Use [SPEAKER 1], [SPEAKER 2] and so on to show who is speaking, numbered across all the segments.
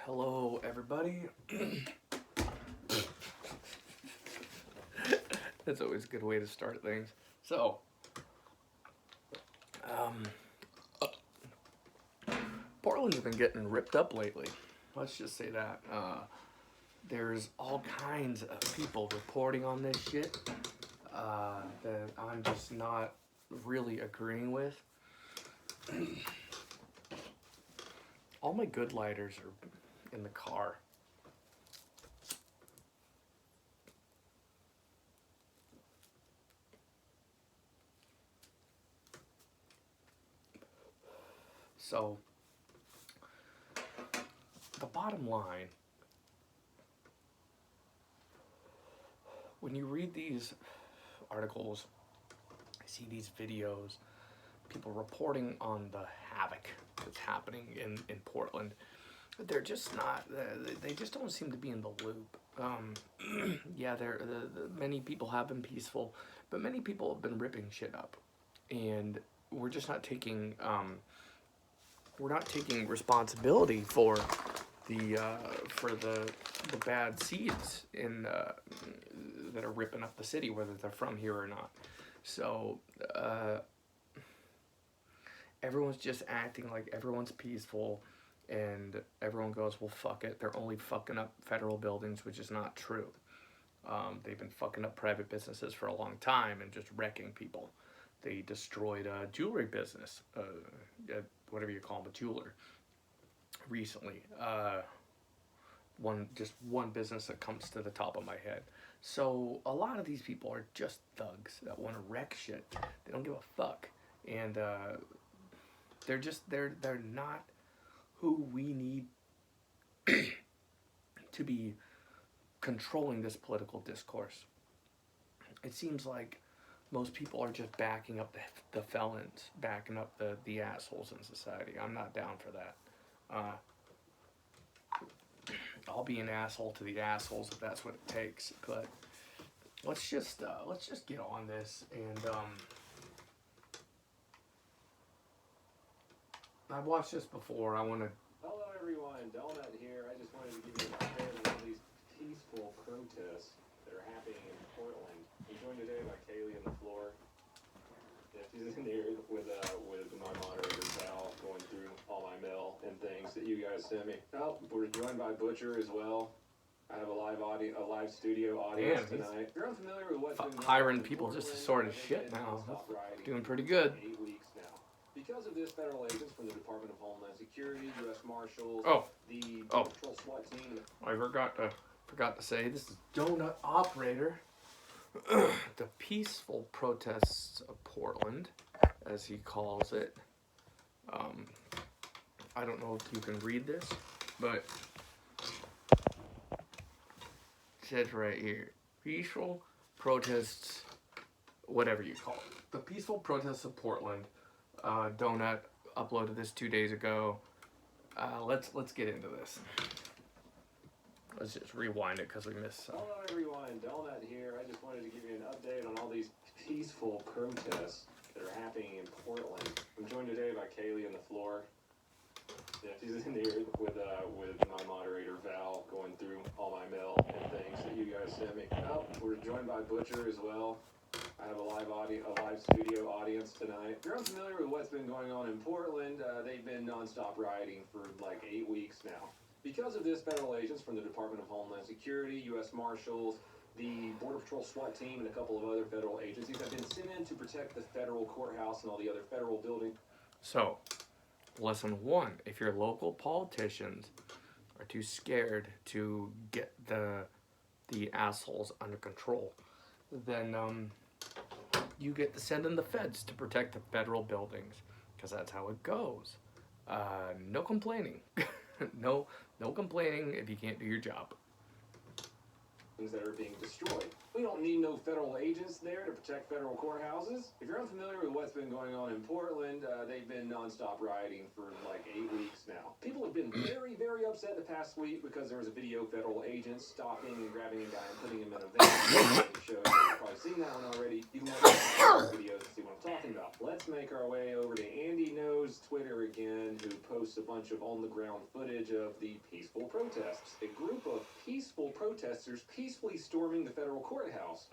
[SPEAKER 1] Hello, everybody. That's always a good way to start things. So, um, Portland's been getting ripped up lately. Let's just say that. There's all kinds of people reporting on this shit that I'm just not really agreeing with. All my good lighters are in the car. So, the bottom line, when you read these articles, see these videos, people reporting on the havoc that's happening in Portland, they're just not, they just don't seem to be in the loop. Yeah, many people have been peaceful, but many people have been ripping shit up. And we're just not taking, we're not taking responsibility for the bad seeds that are ripping up the city, whether they're from here or not. So everyone's just acting like everyone's peaceful, and everyone goes, well, fuck it. They're only fucking up federal buildings, which is not true. They've been fucking up private businesses for a long time and just wrecking people. They destroyed a jewelry business, whatever you call them, a jeweler, recently. One business that comes to the top of my head. So a lot of these people are just thugs that want to wreck shit. They don't give a fuck, and they're not who we need to be controlling this political discourse. It seems like most people are just backing up the felons, backing up the assholes in society. I'm not down for that. I'll be an asshole to the assholes if that's what it takes. But let's just get on this. And I've watched this before. I want to.
[SPEAKER 2] Hello everyone, Donut here. I just wanted to give you an update on all these peaceful protests that are happening in Portland. I'm joined today by Kaylee on the floor. Yeah, she's in here with my moderator Val, going through all my mail and things that you guys sent me. Oh, we're joined by Butcher as well. I have a live studio audience tonight. If you're unfamiliar with what's been
[SPEAKER 1] hiring people just to sort of shit now. That's doing pretty good.
[SPEAKER 2] 8 weeks now. Because of this, federal agents from the Department of Homeland Security, U.S. Marshals, the Patrol SWAT team.
[SPEAKER 1] I forgot to say, this is Donut Operator. The peaceful protests of Portland, as he calls it. I don't know if you can read this, but it says right here, peaceful protests, whatever you call it. The peaceful protests of Portland. Donut uploaded this 2 days ago. Let's get into this. Let's just rewind it because we missed some.
[SPEAKER 2] Hello everyone, Donut here. I just wanted to give you an update on all these peaceful protests that are happening in Portland. I'm joined today by Kaylee on the floor. Yeah, she's in here with my moderator Val, going through all my mail and things that you guys sent me. Oh, we're joined by Butcher as well. I have a live studio audience tonight. If you're unfamiliar with what's been going on in Portland, they've been nonstop rioting for like 8 weeks now. Because of this, federal agents from the Department of Homeland Security, U.S. Marshals, the Border Patrol SWAT team, and a couple of other federal agencies have been sent in to protect the federal courthouse and all the other federal buildings.
[SPEAKER 1] So, lesson one, if your local politicians are too scared to get the assholes under control, then you get to send in the feds to protect the federal buildings, because that's how it goes. No complaining. No complaining if you can't do your job.
[SPEAKER 2] that are being destroyed. We don't need no federal agents there to protect federal courthouses. If you're unfamiliar with what's been going on in Portland, they've been nonstop rioting for like 8 weeks now. People have been very, very upset the past week because there was a video of federal agents stopping and grabbing a guy and putting him in a van. You've probably seen that one already. You can watch the videos to see what I'm talking about. Let's make our way over to Andy Knows Twitter again, who posts a bunch of on-the-ground footage of the peaceful protests. A group of peaceful protesters peacefully storming the federal courthouse.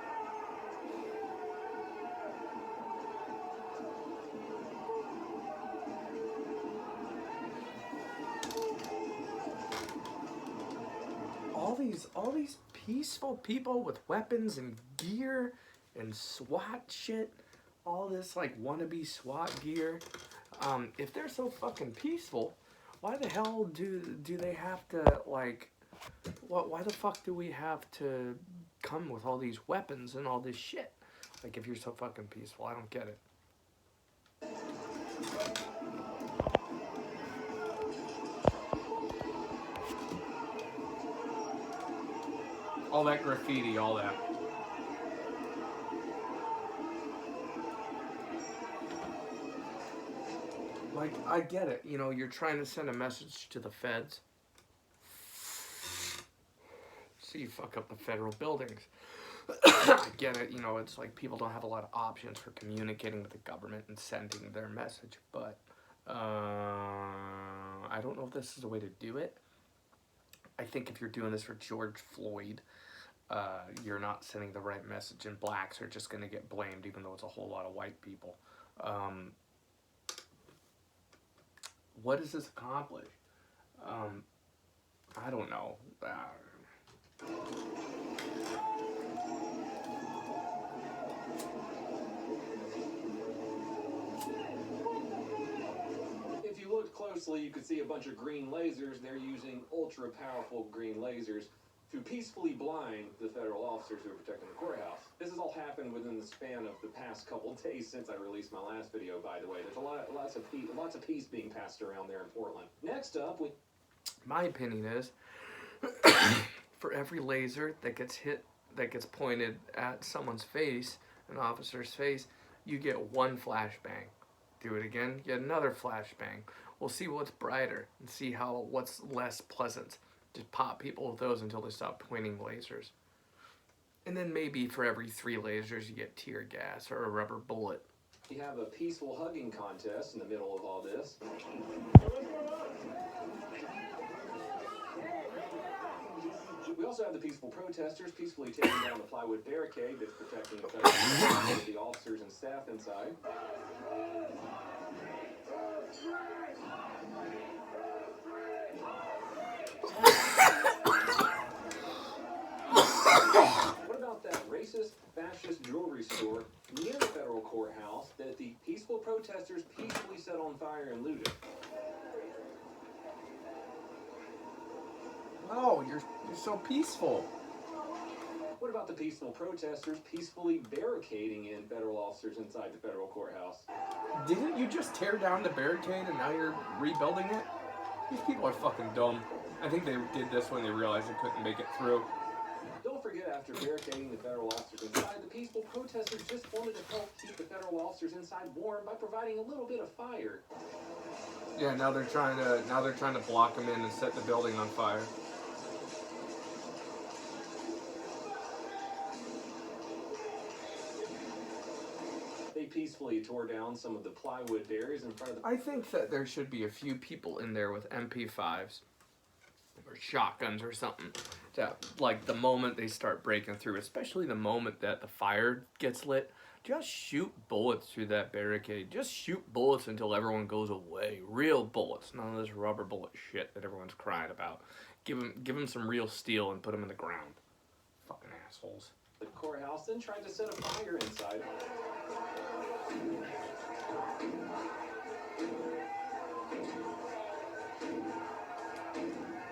[SPEAKER 1] All these peaceful people with weapons and gear and SWAT shit, all this like wannabe SWAT gear. If they're so fucking peaceful, why the hell do they have to like? Why the fuck do we have to come with all these weapons and all this shit? Like, if you're so fucking peaceful, I don't get it. All that graffiti, all that. Like, I get it. You know, you're trying to send a message to the feds. So you fuck up the federal buildings. I get it. You know, it's like people don't have a lot of options for communicating with the government and sending their message. But I don't know if this is a way to do it. I think if you're doing this for George Floyd, you're not sending the right message, and blacks are just going to get blamed, even though it's a whole lot of white people. What does this accomplish? I don't know.
[SPEAKER 2] If you looked closely, you could see a bunch of green lasers. They're using ultra-powerful green lasers to peacefully blind the federal officers who are protecting the courthouse. This has all happened within the span of the past couple days since I released my last video, by the way. There's lots of peace being passed around there in Portland. Next up,
[SPEAKER 1] My opinion is, for every laser that gets hit, that gets pointed at someone's face, an officer's face, you get one flashbang. Do it again, get another flashbang. We'll see what's brighter and see what's less pleasant. Just pop people with those until they stop pointing lasers. And then maybe for every 3 lasers you get tear gas or a rubber bullet.
[SPEAKER 2] we have a peaceful hugging contest in the middle of all this. We also have the peaceful protesters peacefully taking down the plywood barricade that's protecting the federal the officers and staff inside. What about that racist, fascist jewelry store near the federal courthouse that the peaceful protesters peacefully set on fire and looted?
[SPEAKER 1] Oh, you're so peaceful.
[SPEAKER 2] What about the peaceful protesters peacefully barricading in federal officers inside the federal courthouse?
[SPEAKER 1] Didn't you just tear down the barricade and now you're rebuilding it? These people are fucking dumb. I think they did this when they realized they couldn't make it through.
[SPEAKER 2] Don't forget, after barricading the federal officers inside, the peaceful protesters just wanted to help keep the federal officers inside warm by providing a little bit of fire.
[SPEAKER 1] Yeah, now they're trying to block them in and set the building on fire.
[SPEAKER 2] They peacefully tore down some of the plywood barriers in front of the...
[SPEAKER 1] I think that there should be a few people in there with MP5s or shotguns or something. That, like, the moment they start breaking through, especially the moment that the fire gets lit, just shoot bullets through that barricade. Just shoot bullets until everyone goes away. Real bullets, none of this rubber bullet shit that everyone's crying about. Give them some real steel and put them in the ground. Fucking assholes.
[SPEAKER 2] The courthouse, then tried to set a fire inside.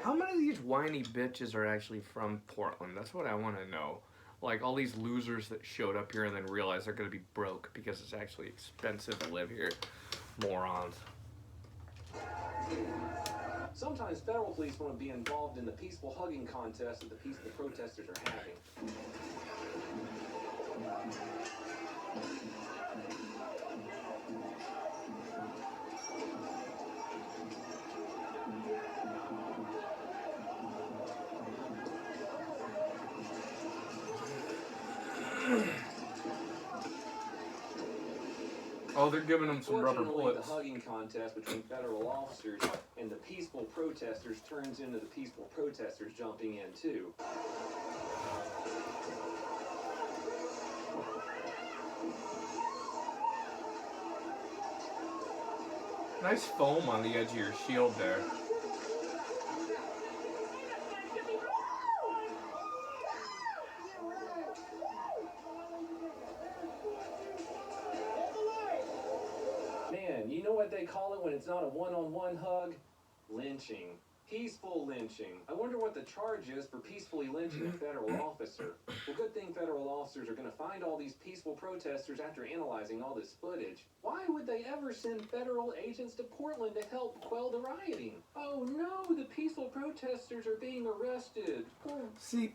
[SPEAKER 1] How many of these whiny bitches are actually from Portland? That's what I want to know. Like, all these losers that showed up here and then realized they're going to be broke because it's actually expensive to live here. Morons.
[SPEAKER 2] Sometimes federal police want to be involved in the peaceful hugging contest that the peaceful protesters are having.
[SPEAKER 1] Oh, they're giving them some rubber
[SPEAKER 2] Fortunately,
[SPEAKER 1] bullets.
[SPEAKER 2] the hugging contest between federal officers and the peaceful protesters turns into the peaceful protesters jumping in too.
[SPEAKER 1] Nice foam on the edge of your shield there.
[SPEAKER 2] Man, you know what they call it when it's not a one-on-one hug? Lynching. Peaceful lynching. I wonder what the charge is for peacefully lynching a federal officer. Well, good thing federal officers are going to find all these peaceful protesters after analyzing all this footage. Why would they ever send federal agents to Portland to help quell the rioting? Oh no, the peaceful protesters are being arrested.
[SPEAKER 1] See,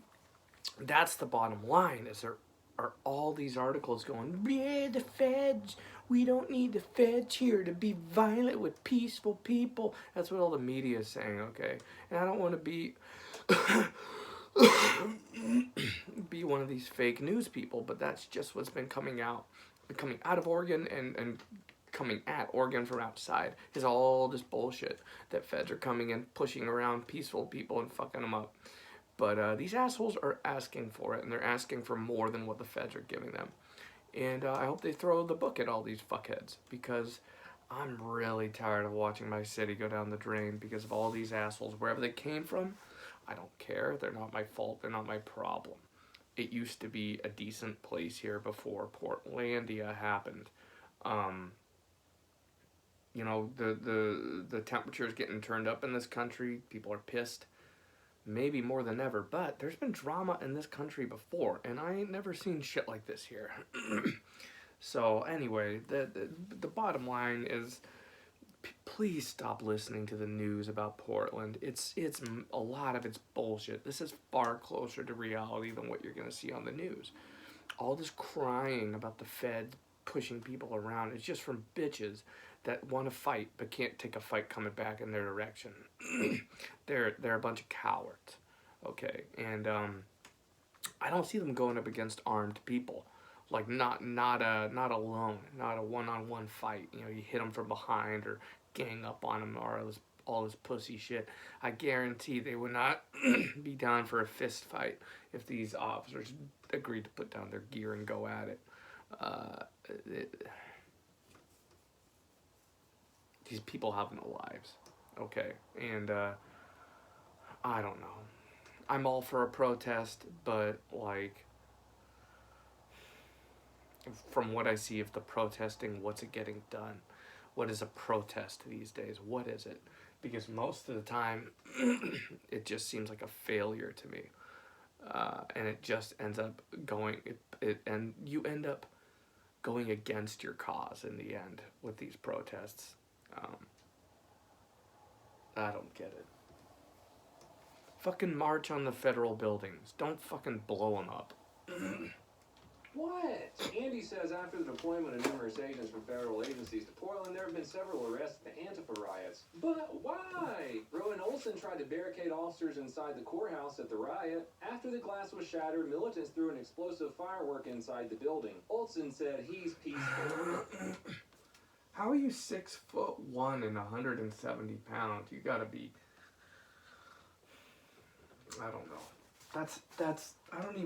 [SPEAKER 1] that's the bottom line, is there are all these articles going, yeah, the feds, we don't need the feds here to be violent with peaceful people. That's what all the media is saying, okay? And I don't want to be one of these fake news people, but that's just what's been coming out of Oregon and coming at Oregon from outside is all this bullshit that feds are coming in, pushing around peaceful people and fucking them up. But these assholes are asking for it, and they're asking for more than what the feds are giving them. And I hope they throw the book at all these fuckheads, because I'm really tired of watching my city go down the drain because of all these assholes. Wherever they came from, I don't care. They're not my fault. They're not my problem. It used to be a decent place here before Portlandia happened. You know, the temperature is getting turned up in this country. People are pissed. Maybe more than ever, but there's been drama in this country before, and I ain't never seen shit like this here. So anyway, the bottom line is, please stop listening to the news about Portland. It's a lot of it's bullshit. This is far closer to reality than what you're gonna see on the news. All this crying about the Fed pushing people around is just from bitches that want to fight but can't take a fight coming back in their direction. They're a bunch of cowards, okay? And I don't see them going up against armed people, like not alone, not a one-on-one fight. You know, you hit them from behind or gang up on them or all this pussy shit. I guarantee they would not be down for a fist fight if these officers agreed to put down their gear and go at it. These people have no lives, okay? And I don't know. I'm all for a protest, but like, from what I see of the protesting, what's it getting done? What is a protest these days? What is it? Because most of the time, it just seems like a failure to me. And it just ends up going, and you end up going against your cause in the end with these protests. I don't get it. Fucking march on the federal buildings. Don't fucking blow them up.
[SPEAKER 2] What? Andy says after the deployment of numerous agents from federal agencies to Portland, there have been several arrests in the Antifa riots. But why? Rowan Olson tried to barricade officers inside the courthouse at the riot. After the glass was shattered, militants threw an explosive firework inside the building. Olson said he's peaceful.
[SPEAKER 1] How are you 6'1" and 170 pounds? You gotta be. I don't know. That's. I don't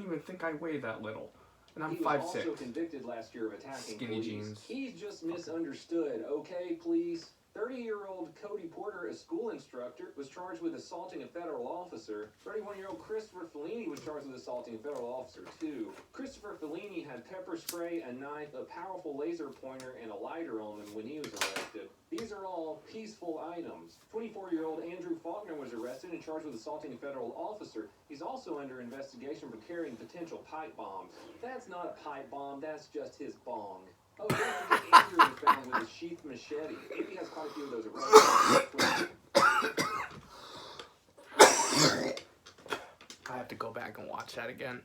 [SPEAKER 1] even think I weigh that little, and I'm 5'6".
[SPEAKER 2] He was also convicted last year of attacking
[SPEAKER 1] Skinny
[SPEAKER 2] police.
[SPEAKER 1] jeans.
[SPEAKER 2] He's just misunderstood. Okay, please. 30-year-old Cody Porter, a school instructor, was charged with assaulting a federal officer. 31-year-old Christopher Fellini was charged with assaulting a federal officer, too. Christopher Fellini had pepper spray, a knife, a powerful laser pointer, and a lighter on him when he was arrested. These are all peaceful items. 24-year-old Andrew Faulkner was arrested and charged with assaulting a federal officer. He's also under investigation for carrying potential pipe bombs. That's not a pipe bomb, that's just his bong. Oh, don't forget Andrew was found with a sheath machete. Andy has quite a few of those around.
[SPEAKER 1] I have to go back and watch that again.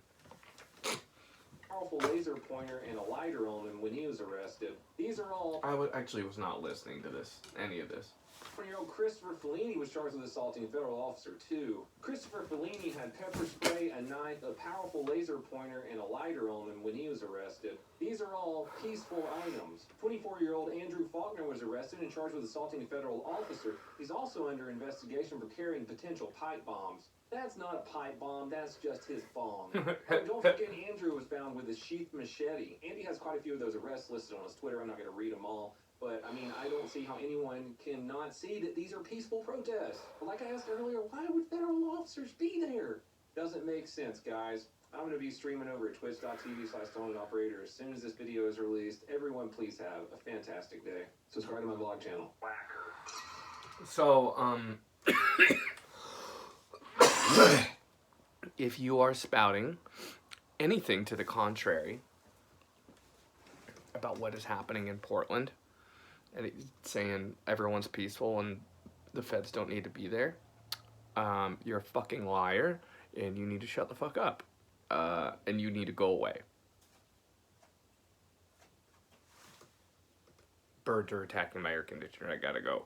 [SPEAKER 2] Powerful laser pointer and a lighter on him when he was arrested. These are all.
[SPEAKER 1] I actually was not listening to any of this.
[SPEAKER 2] 20-year-old Christopher Fellini was charged with assaulting a federal officer, too. Christopher Fellini had pepper spray, a knife, a powerful laser pointer, and a lighter on him when he was arrested. These are all peaceful items. 24-year-old Andrew Faulkner was arrested and charged with assaulting a federal officer. He's also under investigation for carrying potential pipe bombs. That's not a pipe bomb, that's just his bong. And don't forget, Andrew was found with a sheath machete. Andy has quite a few of those arrests listed on his Twitter. I'm not going to read them all. But, I mean, I don't see how anyone can not see that these are peaceful protests. But like I asked earlier, why would federal officers be there? Doesn't make sense, guys. I'm going to be streaming over at twitch.tv/StolenOperator as soon as this video is released. Everyone, please have a fantastic day. Subscribe to my vlog channel.
[SPEAKER 1] So, if you are spouting anything to the contrary about what is happening in Portland, and it's saying everyone's peaceful and the feds don't need to be there, you're a fucking liar, and you need to shut the fuck up, and you need to go away. Birds are attacking my air conditioner. I gotta go.